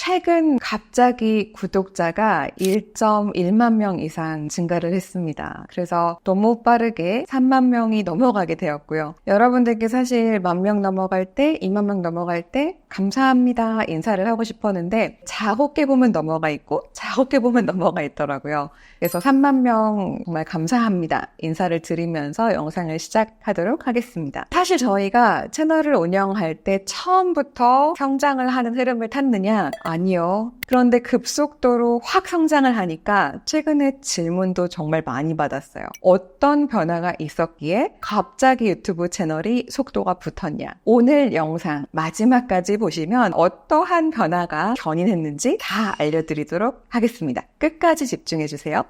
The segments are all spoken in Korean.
최근 갑자기 구독자가 1.1만 명 이상 증가를 했습니다. 그래서 너무 빠르게 3만 명이 넘어가게 되었고요. 여러분들께 사실 10,000명 넘어갈 때, 2만 명 넘어갈 때 감사합니다 인사를 하고 싶었는데 작게 보면 넘어가 있고 작게 보면 넘어가 있더라고요. 그래서 3만 명 정말 감사합니다 인사를 드리면서 영상을 시작하도록 하겠습니다. 사실 저희가 채널을 운영할 때 처음부터 성장을 하는 흐름을 탔느냐? 아니요. 그런데 급속도로 확 성장을 하니까 최근에 질문도 정말 많이 받았어요. 어떤 변화가 있었기에 갑자기 유튜브 채널이 속도가 붙었냐? 오늘 영상 마지막까지 보시면 어떠한 변화가 견인했는지 다 알려드리도록 하겠습니다. 끝까지 집중해주세요.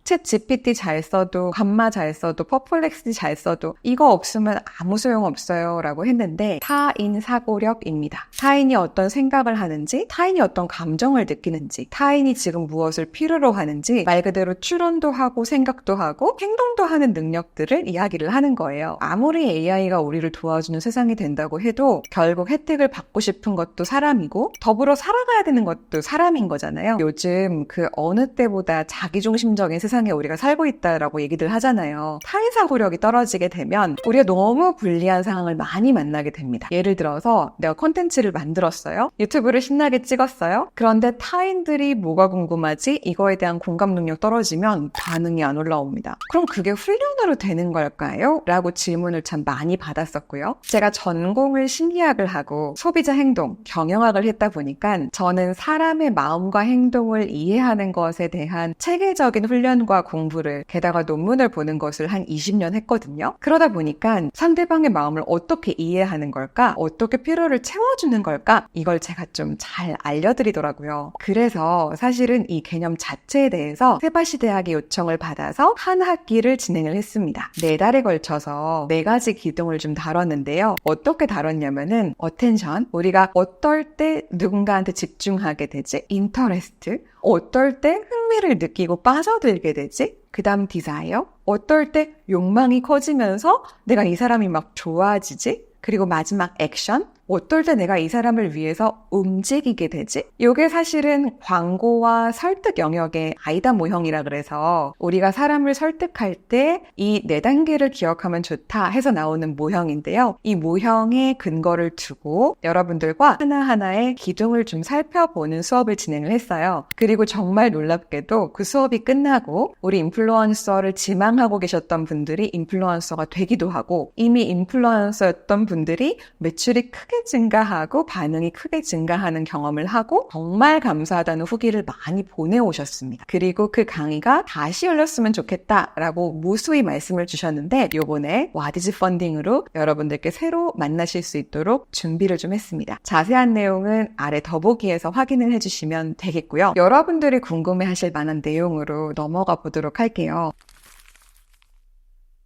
챗 GPT 잘 써도, 감마 잘 써도, 퍼플렉스티 잘 써도 이거 없으면 아무 소용없어요 라고 했는데 타인 사고력입니다. 타인이 어떤 생각을 하는지, 타인이 어떤 감정을 느끼는지, 타인이 지금 무엇을 필요로 하는지 말 그대로 추론도 하고 생각도 하고 행동도 하는 능력들을 이야기를 하는 거예요. 아무리 AI가 우리를 도와주는 세상이 된다고 해도 결국 혜택을 받고 싶은 것도 사람이고 더불어 살아가야 되는 것도 사람인 거잖아요. 요즘 그 어느 때보다 자기중심적인 세상에 우리가 살고 있다라고 얘기들 하잖아요. 타인 사고력이 떨어지게 되면 우리가 너무 불리한 상황을 많이 만나게 됩니다. 예를 들어서 내가 콘텐츠를 만들었어요. 유튜브를 신나게 찍었어요. 그런데 타인들이 뭐가 궁금하지? 이거에 대한 공감 능력 떨어지면 반응이 안 올라옵니다. 그럼 그게 훈련으로 되는 걸까요? 라고 질문을 참 많이 받았었고요. 제가 전공을 심리학을 하고 소비자 행동, 경영학을 했다 보니까 저는 사람의 마음과 행동을 이해하는 것에 대한 체계적인 훈련과 공부를, 게다가 논문을 보는 것을 한 20년 했거든요. 그러다 보니까 상대방의 마음을 어떻게 이해하는 걸까? 어떻게 필요를 채워주는 걸까? 이걸 제가 좀 잘 알려드리더라고요. 그래서 사실은 이 개념 자체에 대해서 세바시 대학의 요청을 받아서 한 학기를 진행을 했습니다. 4달에 걸쳐서 4가지 기둥을 좀 다뤘는데요. 어떻게 다뤘냐면은 어텐션, 우리가 어떨 때 누군가한테 집중하게 되지? 인터레스트, 어떨 때 흥미를 느끼고 빠져들게 되지? 그 다음 디자이어, 어떨 때 욕망이 커지면서 내가 이 사람이 막 좋아지지? 그리고 마지막 액션, 어떨 때 내가 이 사람을 위해서 움직이게 되지? 이게 사실은 광고와 설득 영역의 아이다 모형이라 그래서 우리가 사람을 설득할 때 이 4단계를 기억하면 좋다 해서 나오는 모형인데요. 이 모형의 근거를 두고 여러분들과 하나하나의 기둥을 좀 살펴보는 수업을 진행을 했어요. 그리고 정말 놀랍게도 그 수업이 끝나고 우리 인플루언서를 지망하고 계셨던 분들이 인플루언서가 되기도 하고 이미 인플루언서였던 분들이 매출이 크게 증가하고 반응이 크게 증가하는 경험을 하고 정말 감사하다는 후기를 많이 보내오셨습니다. 그리고 그 강의가 다시 열렸으면 좋겠다라고 무수히 말씀을 주셨는데 요번에 와디즈 펀딩으로 여러분들께 새로 만나실 수 있도록 준비를 좀 했습니다. 자세한 내용은 아래 더보기에서 확인을 해주시면 되겠고요. 여러분들이 궁금해하실 만한 내용으로 넘어가 보도록 할게요.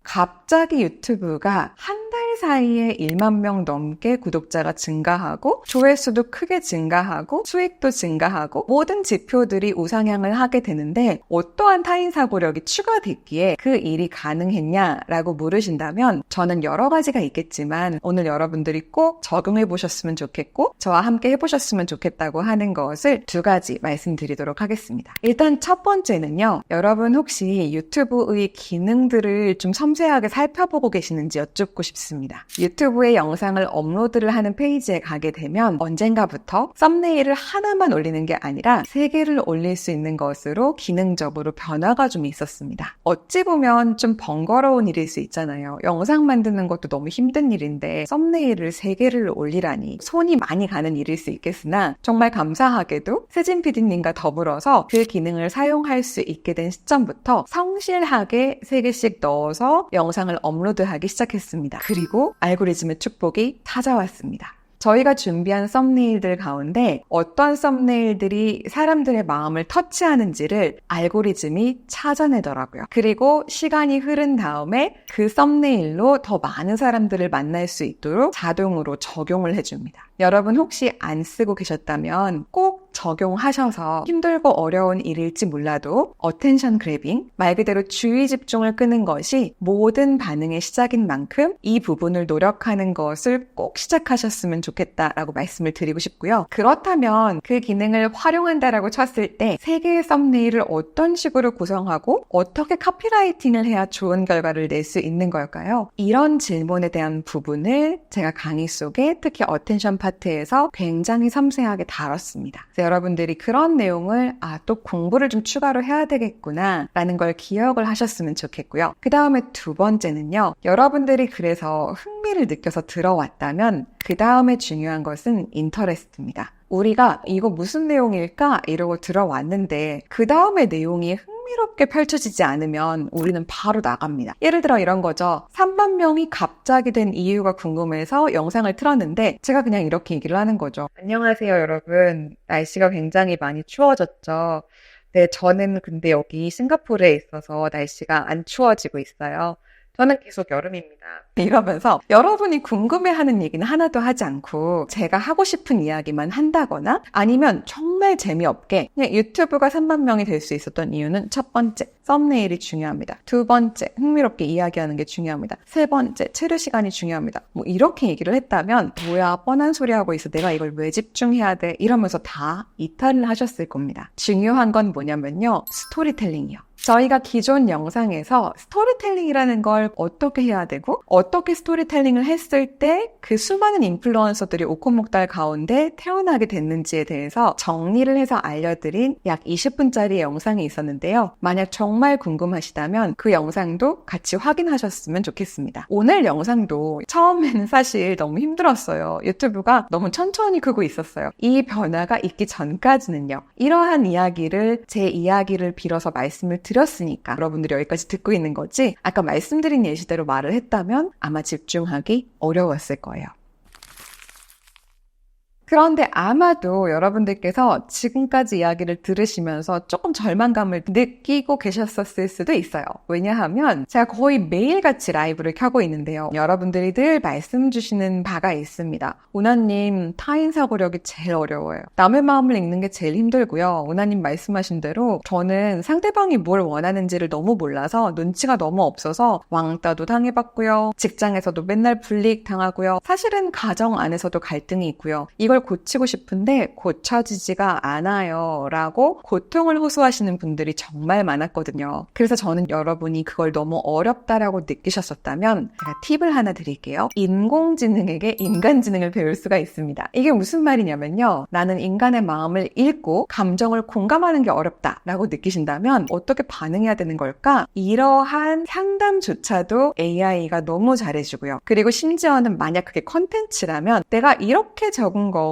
갑자기 유튜브가 한 달 사이에 1만 명 넘게 구독자가 증가하고 조회수도 크게 증가하고 수익도 증가하고 모든 지표들이 우상향을 하게 되는데 어떠한 타인 사고력이 추가됐기에 그 일이 가능했냐라고 물으신다면 저는 여러 가지가 있겠지만 오늘 여러분들이 꼭 적용해 보셨으면 좋겠고 저와 함께 해보셨으면 좋겠다고 하는 것을 2가지 말씀드리도록 하겠습니다. 일단 첫 번째는요. 여러분 혹시 유튜브의 기능들을 좀 섬세하게 살펴보고 계시는지 여쭙고 싶습니다. 유튜브에 영상을 업로드를 하는 페이지에 가게 되면 언젠가부터 썸네일을 하나만 올리는 게 아니라 3개를 올릴 수 있는 것으로 기능적으로 변화가 좀 있었습니다. 어찌 보면 좀 번거로운 일일 수 있잖아요. 영상 만드는 것도 너무 힘든 일인데 썸네일을 3개를 올리라니 손이 많이 가는 일일 수 있겠으나 정말 감사하게도 세진 PD님과 더불어서 그 기능을 사용할 수 있게 된 시점부터 성실하게 3개씩 넣어서 영상을 업로드하기 시작했습니다. 그리고 알고리즘의 축복이 찾아왔습니다. 저희가 준비한 썸네일들 가운데 어떤 썸네일들이 사람들의 마음을 터치하는지를 알고리즘이 찾아내더라고요. 그리고 시간이 흐른 다음에 그 썸네일로 더 많은 사람들을 만날 수 있도록 자동으로 적용을 해줍니다. 여러분 혹시 안 쓰고 계셨다면 꼭 적용하셔서 힘들고 어려운 일일지 몰라도 어텐션 그래빙, 말 그대로 주의 집중을 끄는 것이 모든 반응의 시작인 만큼 이 부분을 노력하는 것을 꼭 시작하셨으면 좋겠다라고 말씀을 드리고 싶고요. 그렇다면 그 기능을 활용한다라고 쳤을 때 3개의 썸네일을 어떤 식으로 구성하고 어떻게 카피라이팅을 해야 좋은 결과를 낼 수 있는 걸까요? 이런 질문에 대한 부분을 제가 강의 속에 특히 어텐션 파트에서 굉장히 섬세하게 다뤘습니다. 그래서 여러분들이 그런 내용을 또 공부를 좀 추가로 해야 되겠구나 라는 걸 기억을 하셨으면 좋겠고요. 그 다음에 2번째는요. 여러분들이 그래서 흥미를 느껴서 들어왔다면 그 다음에 중요한 것은 인터레스트입니다. 우리가 이거 무슨 내용일까? 이러고 들어왔는데 그 다음에 내용이 흥미롭게 펼쳐지지 않으면 우리는 바로 나갑니다. 예를 들어 이런 거죠. 3만 명이 갑자기 된 이유가 궁금해서 영상을 틀었는데 제가 그냥 이렇게 얘기를 하는 거죠. 안녕하세요 여러분. 날씨가 굉장히 많이 추워졌죠. 네, 저는 근데 여기 싱가포르에 있어서 날씨가 안 추워지고 있어요. 저는 계속 여름입니다. 이러면서 여러분이 궁금해하는 얘기는 하나도 하지 않고 제가 하고 싶은 이야기만 한다거나 아니면 정말 재미없게 그냥 유튜브가 3만 명이 될 수 있었던 이유는 첫 번째, 썸네일이 중요합니다. 2번째, 흥미롭게 이야기하는 게 중요합니다. 3번째, 체류 시간이 중요합니다. 뭐 이렇게 얘기를 했다면 뭐야 뻔한 소리 하고 있어. 내가 이걸 왜 집중해야 돼? 이러면서 다 이탈을 하셨을 겁니다. 중요한 건 뭐냐면요. 스토리텔링이요. 저희가 기존 영상에서 스토리텔링이라는 걸 어떻게 해야 되고 어떻게 스토리텔링을 했을 때 그 수많은 인플루언서들이 오코목달 가운데 태어나게 됐는지에 대해서 정리를 해서 알려드린 약 20분짜리 영상이 있었는데요. 만약 정말 궁금하시다면 그 영상도 같이 확인하셨으면 좋겠습니다. 오늘 영상도 처음에는 사실 너무 힘들었어요. 유튜브가 너무 천천히 크고 있었어요. 이 변화가 있기 전까지는요. 이러한 이야기를 제 이야기를 빌어서 말씀을 드렸으니까 여러분들이 여기까지 듣고 있는 거지 아까 말씀드린 예시대로 말을 했다면 아마 집중하기 어려웠을 거예요. 그런데 아마도 여러분들께서 지금까지 이야기를 들으시면서 조금 절망감을 느끼고 계셨었을 수도 있어요. 왜냐하면 제가 거의 매일같이 라이브를 켜고 있는데요. 여러분들이 늘 말씀 주시는 바가 있습니다. 우나님, 타인 사고력이 제일 어려워요. 남의 마음을 읽는 게 제일 힘들고요. 우나님 말씀하신 대로 저는 상대방이 뭘 원하는지를 너무 몰라서 눈치가 너무 없어서 왕따도 당해봤고요. 직장에서도 맨날 불이익 당하고요. 사실은 가정 안에서도 갈등이 있고요. 이걸 고치고 싶은데 고쳐지지가 않아요 라고 고통을 호소하시는 분들이 정말 많았거든요. 그래서 저는 여러분이 그걸 너무 어렵다라고 느끼셨었다면 제가 팁을 하나 드릴게요. 인공지능에게 인간지능을 배울 수가 있습니다. 이게 무슨 말이냐면요. 나는 인간의 마음을 읽고 감정을 공감하는 게 어렵다라고 느끼신다면 어떻게 반응해야 되는 걸까? 이러한 상담조차도 AI가 너무 잘해주고요. 그리고 심지어는 만약 그게 컨텐츠라면 내가 이렇게 적은 거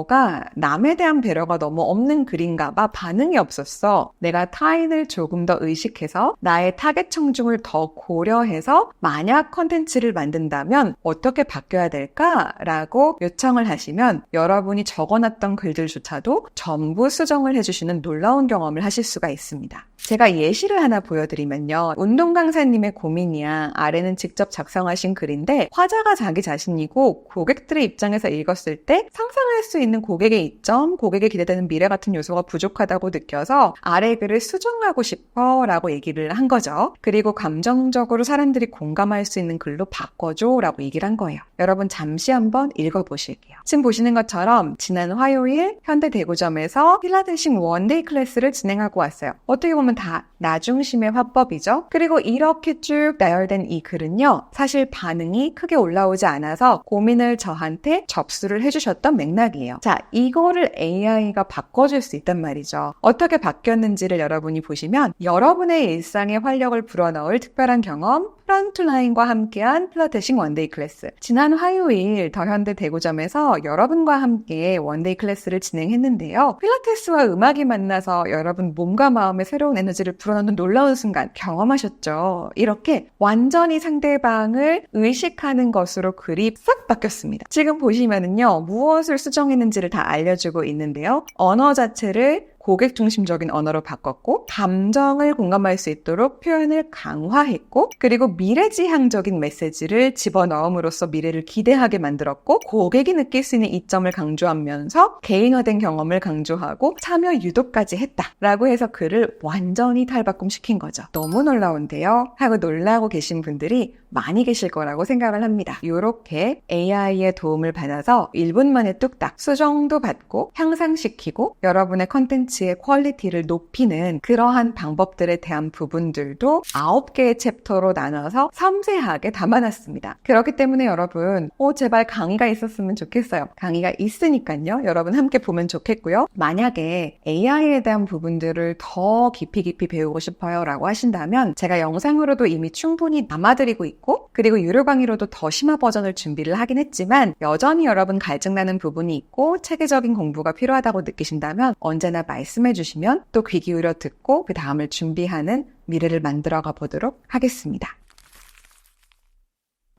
남에 대한 배려가 너무 없는 글인가 봐 반응이 없었어. 내가 타인을 조금 더 의식해서 나의 타겟 청중을 더 고려해서 만약 컨텐츠를 만든다면 어떻게 바뀌어야 될까? 라고 요청을 하시면 여러분이 적어놨던 글들조차도 전부 수정을 해주시는 놀라운 경험을 하실 수가 있습니다. 제가 예시를 하나 보여드리면요. 운동 강사님의 고민이야. 아래는 직접 작성하신 글인데 화자가 자기 자신이고 고객들의 입장에서 읽었을 때 상상할 수 있는 고객의 이점, 고객에 기대되는 미래 같은 요소가 부족하다고 느껴서 아래 글을 수정하고 싶어 라고 얘기를 한 거죠. 그리고 감정적으로 사람들이 공감할 수 있는 글로 바꿔줘 라고 얘기를 한 거예요. 여러분 잠시 한번 읽어보실게요. 지금 보시는 것처럼 지난 화요일 현대대구점에서 필라테식 원데이 클래스를 진행하고 왔어요. 어떻게 보면 다 나중심의 화법이죠. 그리고 이렇게 쭉 나열된 이 글은요. 사실 반응이 크게 올라오지 않아서 고민을 저한테 접수를 해주셨던 맥락이에요. 자, 이거를 AI가 바꿔줄 수 있단 말이죠. 어떻게 바뀌었는지를 여러분이 보시면 여러분의 일상에 활력을 불어넣을 특별한 경험, 프런트라인과 함께한 필라테식 원데이 클래스. 지난 화요일 더현대 대구점에서 여러분과 함께 원데이 클래스를 진행했는데요. 필라테스와 음악이 만나서 여러분 몸과 마음에 새로운 에너지를 불어넣는 놀라운 순간 경험하셨죠. 이렇게 완전히 상대방을 의식하는 것으로 글이 싹 바뀌었습니다. 지금 보시면은요. 무엇을 수정했는지를 다 알려주고 있는데요. 언어 자체를 고객 중심적인 언어로 바꿨고, 감정을 공감할 수 있도록 표현을 강화했고, 그리고 미래지향적인 메시지를 집어넣음으로써 미래를 기대하게 만들었고, 고객이 느낄 수 있는 이점을 강조하면서 개인화된 경험을 강조하고 참여 유도까지 했다라고 해서 그를 완전히 탈바꿈시킨 거죠. 너무 놀라운데요? 하고 놀라고 계신 분들이 많이 계실 거라고 생각을 합니다. 이렇게 AI의 도움을 받아서 1분 만에 뚝딱 수정도 받고 향상시키고 여러분의 컨텐츠의 퀄리티를 높이는 그러한 방법들에 대한 부분들도 9개의 챕터로 나눠서 섬세하게 담아놨습니다. 그렇기 때문에 여러분 제발 강의가 있었으면 좋겠어요. 강의가 있으니까요. 여러분 함께 보면 좋겠고요. 만약에 AI에 대한 부분들을 더 깊이 배우고 싶어요 라고 하신다면 제가 영상으로도 이미 충분히 담아드리고 있고 그리고 유료 강의로도 더 심화 버전을 준비를 하긴 했지만 여전히 여러분 갈증나는 부분이 있고 체계적인 공부가 필요하다고 느끼신다면 언제나 말씀해 주시면 또 귀 기울여 듣고 그 다음을 준비하는 미래를 만들어가 보도록 하겠습니다.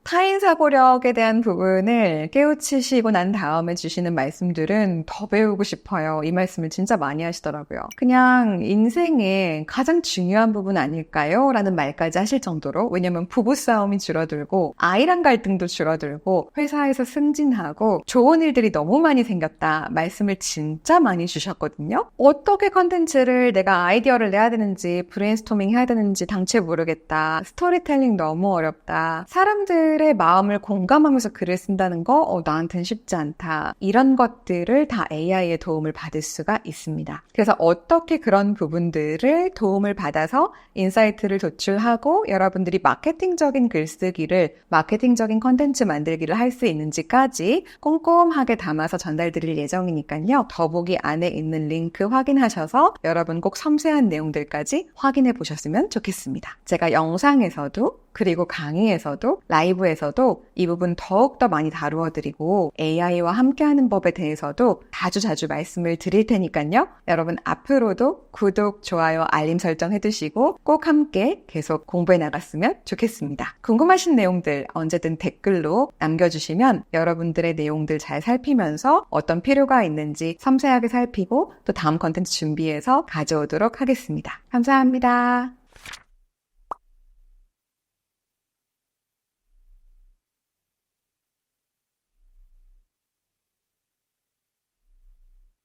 타인 사고력에 대한 부분을 깨우치시고 난 다음에 주시는 말씀들은 더 배우고 싶어요. 이 말씀을 진짜 많이 하시더라고요. 그냥 인생의 가장 중요한 부분 아닐까요? 라는 말까지 하실 정도로 왜냐면 부부싸움이 줄어들고 아이랑 갈등도 줄어들고 회사에서 승진하고 좋은 일들이 너무 많이 생겼다. 말씀을 진짜 많이 주셨거든요. 어떻게 컨텐츠를 내가 아이디어를 내야 되는지 브레인스토밍 해야 되는지 당최 모르겠다. 스토리텔링 너무 어렵다. 사람들의 마음을 공감하면서 글을 쓴다는 거 나한테는 쉽지 않다. 이런 것들을 다 AI의 도움을 받을 수가 있습니다. 그래서 어떻게 그런 부분들을 도움을 받아서 인사이트를 도출하고 여러분들이 마케팅적인 글쓰기를 마케팅적인 컨텐츠 만들기를 할 수 있는지까지 꼼꼼하게 담아서 전달드릴 예정이니까요. 더보기 안에 있는 링크 확인하셔서 여러분 꼭 섬세한 내용들까지 확인해 보셨으면 좋겠습니다. 제가 영상에서도 그리고 강의에서도 라이브에서도 이 부분 더욱더 많이 다루어드리고 AI와 함께하는 법에 대해서도 자주 말씀을 드릴 테니까요. 여러분 앞으로도 구독, 좋아요, 알림 설정 해두시고 꼭 함께 계속 공부해 나갔으면 좋겠습니다. 궁금하신 내용들 언제든 댓글로 남겨주시면 여러분들의 내용들 잘 살피면서 어떤 필요가 있는지 섬세하게 살피고 또 다음 컨텐츠 준비해서 가져오도록 하겠습니다. 감사합니다.